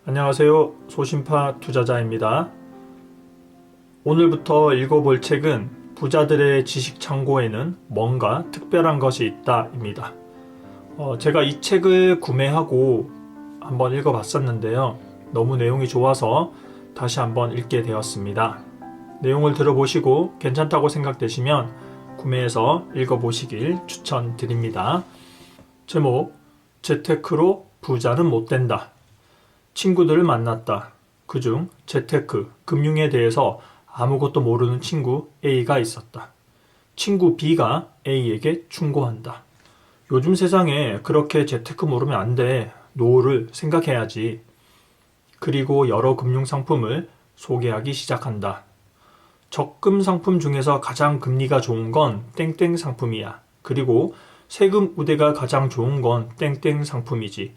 안녕하세요. 소심파 투자자입니다. 오늘부터 읽어볼 책은 부자들의 지식 창고에는 뭔가 특별한 것이 있다입니다. 제가 이 책을 구매하고 한번 읽어봤었는데요. 너무 내용이 좋아서 다시 한번 읽게 되었습니다. 내용을 들어보시고 괜찮다고 생각되시면 구매해서 읽어보시길 추천드립니다. 제목, 재테크로 부자는 못 된다. 친구들을 만났다. 그중 재테크, 금융에 대해서 아무것도 모르는 친구 A가 있었다. 친구 B가 A에게 충고한다. 요즘 세상에 그렇게 재테크 모르면 안 돼. 노후를 생각해야지. 그리고 여러 금융상품을 소개하기 시작한다. 적금 상품 중에서 가장 금리가 좋은 건 땡땡 상품이야. 그리고 세금 우대가 가장 좋은 건 땡땡 상품이지.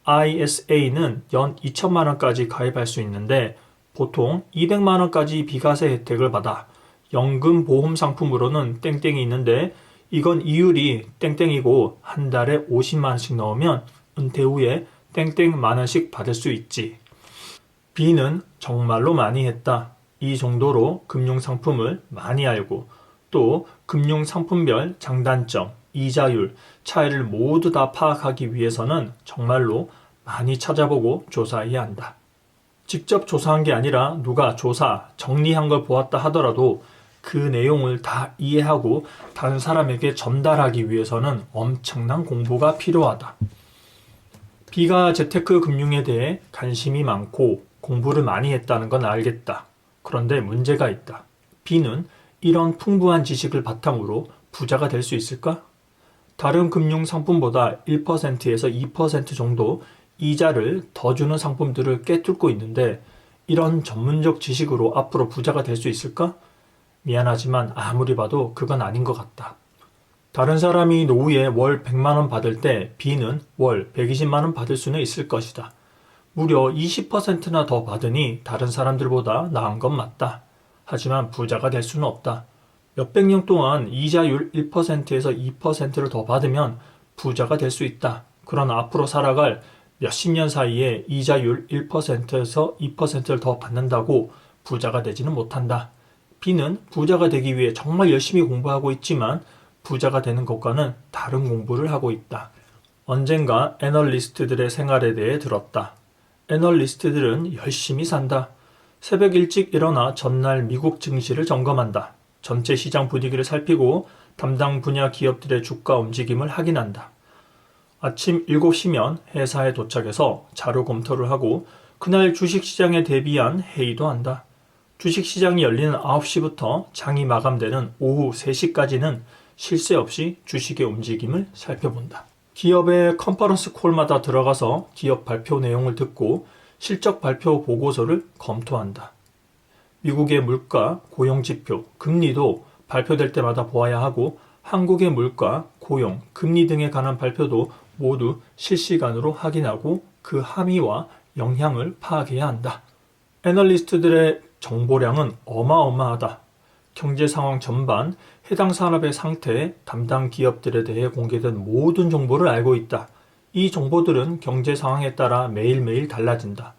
ISA는 연 2천만 원까지 가입할 수 있는데 보통 200만 원까지 비과세 혜택을 받아. 연금 보험 상품으로는 땡땡이 있는데 이건 이율이 땡땡이고 한 달에 50만 원씩 넣으면 은퇴 후에 땡땡 만 원씩 받을 수 있지. B는 정말로 많이 했다. 이 정도로 금융상품을 많이 알고 또 금융상품별 장단점, 이자율, 차이를 모두 다 파악하기 위해서는 정말로 많이 찾아보고 조사해야 한다. 직접 조사한 게 아니라 누가 조사, 정리한 걸 보았다 하더라도 그 내용을 다 이해하고 다른 사람에게 전달하기 위해서는 엄청난 공부가 필요하다. B가 재테크 금융에 대해 관심이 많고 공부를 많이 했다는 건 알겠다. 그런데 문제가 있다. B는 이런 풍부한 지식을 바탕으로 부자가 될 수 있을까? 다른 금융 상품보다 1%에서 2% 정도 이자를 더 주는 상품들을 꿰뚫고 있는데 이런 전문적 지식으로 앞으로 부자가 될 수 있을까? 미안하지만 아무리 봐도 그건 아닌 것 같다. 다른 사람이 노후에 월 100만 원 받을 때 B는 월 120만 원 받을 수는 있을 것이다. 무려 20%나 더 받으니 다른 사람들보다 나은 건 맞다. 하지만 부자가 될 수는 없다. 몇백 년 동안 이자율 1%에서 2%를 더 받으면 부자가 될 수 있다. 그러나 앞으로 살아갈 몇십 년 사이에 이자율 1%에서 2%를 더 받는다고 부자가 되지는 못한다. B는 부자가 되기 위해 정말 열심히 공부하고 있지만 부자가 되는 것과는 다른 공부를 하고 있다. 언젠가 애널리스트들의 생활에 대해 들었다. 애널리스트들은 열심히 산다. 새벽 일찍 일어나 전날 미국 증시를 점검한다. 전체 시장 분위기를 살피고 담당 분야 기업들의 주가 움직임을 확인한다. 아침 7시면 회사에 도착해서 자료 검토를 하고 그날 주식시장에 대비한 회의도 한다. 주식시장이 열리는 9시부터 장이 마감되는 오후 3시까지는 쉴 새 없이 주식의 움직임을 살펴본다. 기업의 컨퍼런스 콜마다 들어가서 기업 발표 내용을 듣고 실적 발표 보고서를 검토한다. 미국의 물가, 고용지표, 금리도 발표될 때마다 보아야 하고 한국의 물가, 고용, 금리 등에 관한 발표도 모두 실시간으로 확인하고 그 함의와 영향을 파악해야 한다. 애널리스트들의 정보량은 어마어마하다. 경제 상황 전반, 해당 산업의 상태, 담당 기업들에 대해 공개된 모든 정보를 알고 있다. 이 정보들은 경제 상황에 따라 매일매일 달라진다.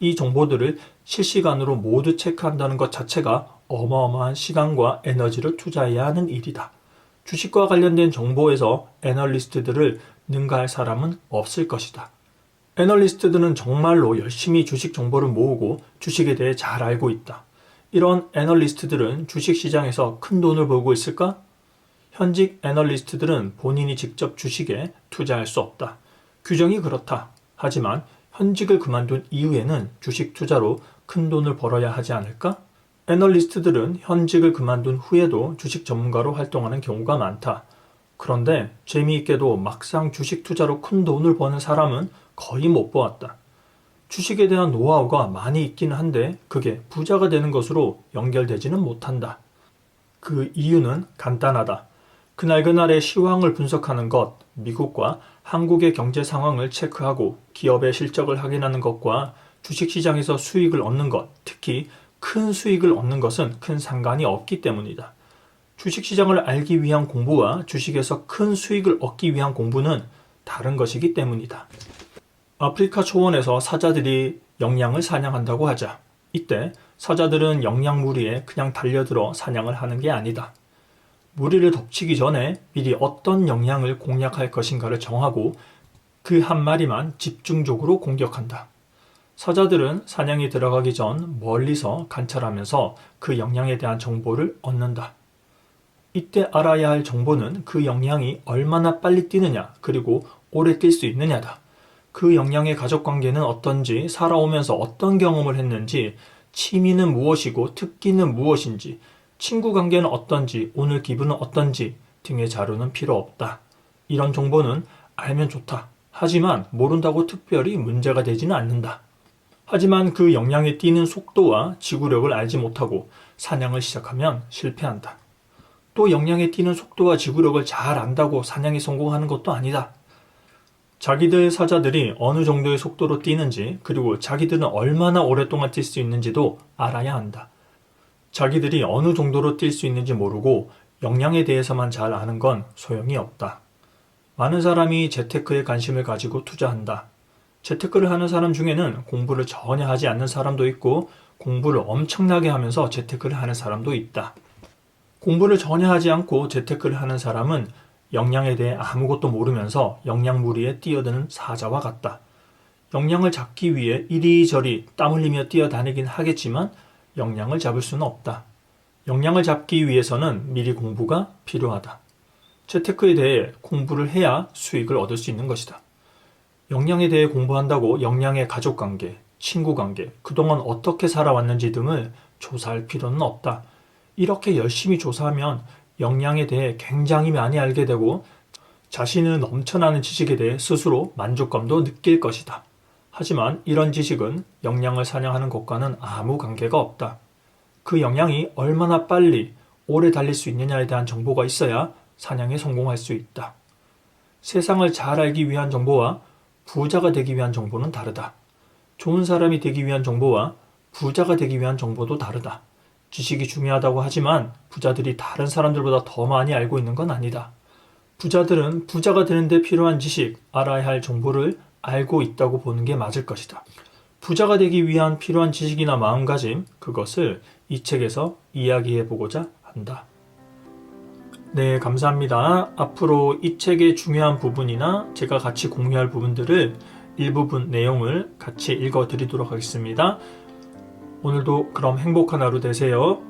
이 정보들을 실시간으로 모두 체크한다는 것 자체가 어마어마한 시간과 에너지를 투자해야 하는 일이다. 주식과 관련된 정보에서 애널리스트들을 능가할 사람은 없을 것이다. 애널리스트들은 정말로 열심히 주식 정보를 모으고 주식에 대해 잘 알고 있다. 이런 애널리스트들은 주식시장에서 큰 돈을 벌고 있을까? 현직 애널리스트들은 본인이 직접 주식에 투자할 수 없다. 규정이 그렇다. 하지만 현직을 그만둔 이후에는 주식 투자로 큰 돈을 벌어야 하지 않을까? 애널리스트들은 현직을 그만둔 후에도 주식 전문가로 활동하는 경우가 많다. 그런데 재미있게도 막상 주식 투자로 큰 돈을 버는 사람은 거의 못 보았다. 주식에 대한 노하우가 많이 있긴 한데 그게 부자가 되는 것으로 연결되지는 못한다. 그 이유는 간단하다. 그날그날의 시황을 분석하는 것, 미국과 한국의 경제 상황을 체크하고 기업의 실적을 확인하는 것과 주식시장에서 수익을 얻는 것, 특히 큰 수익을 얻는 것은 큰 상관이 없기 때문이다. 주식시장을 알기 위한 공부와 주식에서 큰 수익을 얻기 위한 공부는 다른 것이기 때문이다. 아프리카 초원에서 사자들이 영양을 사냥한다고 하자. 이때 사자들은 영양 무리에 그냥 달려들어 사냥을 하는 게 아니다. 무리를 덮치기 전에 미리 어떤 영양을 공략할 것인가를 정하고 그 한 마리만 집중적으로 공격한다. 사자들은 사냥에 들어가기 전 멀리서 관찰하면서 그 영양에 대한 정보를 얻는다. 이때 알아야 할 정보는 그 영양이 얼마나 빨리 뛰느냐, 그리고 오래 뛸 수 있느냐다. 그 영양의 가족관계는 어떤지, 살아오면서 어떤 경험을 했는지, 취미는 무엇이고 특기는 무엇인지, 친구 관계는 어떤지, 오늘 기분은 어떤지 등의 자료는 필요 없다. 이런 정보는 알면 좋다. 하지만 모른다고 특별히 문제가 되지는 않는다. 하지만 그 영양에 뛰는 속도와 지구력을 알지 못하고 사냥을 시작하면 실패한다. 또 영양에 뛰는 속도와 지구력을 잘 안다고 사냥에 성공하는 것도 아니다. 자기들 사자들이 어느 정도의 속도로 뛰는지, 그리고 자기들은 얼마나 오랫동안 뛸 수 있는지도 알아야 한다. 자기들이 어느 정도로 뛸 수 있는지 모르고 영양에 대해서만 잘 아는 건 소용이 없다. 많은 사람이 재테크에 관심을 가지고 투자한다. 재테크를 하는 사람 중에는 공부를 전혀 하지 않는 사람도 있고 공부를 엄청나게 하면서 재테크를 하는 사람도 있다. 공부를 전혀 하지 않고 재테크를 하는 사람은 영양에 대해 아무것도 모르면서 영양무리에 뛰어드는 사자와 같다. 영양을 잡기 위해 이리저리 땀 흘리며 뛰어다니긴 하겠지만 영양을 잡을 수는 없다. 영양을 잡기 위해서는 미리 공부가 필요하다. 재테크에 대해 공부를 해야 수익을 얻을 수 있는 것이다. 영양에 대해 공부한다고 영양의 가족관계, 친구관계, 그동안 어떻게 살아왔는지 등을 조사할 필요는 없다. 이렇게 열심히 조사하면 영양에 대해 굉장히 많이 알게 되고 자신의 넘쳐나는 지식에 대해 스스로 만족감도 느낄 것이다. 하지만 이런 지식은 영양을 사냥하는 것과는 아무 관계가 없다. 그 영양이 얼마나 빨리 오래 달릴 수 있느냐에 대한 정보가 있어야 사냥에 성공할 수 있다. 세상을 잘 알기 위한 정보와 부자가 되기 위한 정보는 다르다. 좋은 사람이 되기 위한 정보와 부자가 되기 위한 정보도 다르다. 지식이 중요하다고 하지만 부자들이 다른 사람들보다 더 많이 알고 있는 건 아니다. 부자들은 부자가 되는데 필요한 지식, 알아야 할 정보를 알고 있다고 보는 게 맞을 것이다. 부자가 되기 위한 필요한 지식이나 마음가짐, 그것을 이 책에서 이야기해 보고자 한다. 네, 감사합니다. 앞으로 이 책의 중요한 부분이나 제가 같이 공유할 부분들을 일부분 내용을 같이 읽어 드리도록 하겠습니다. 오늘도 그럼 행복한 하루 되세요.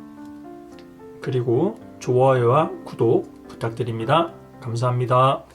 그리고 좋아요와 구독 부탁드립니다. 감사합니다.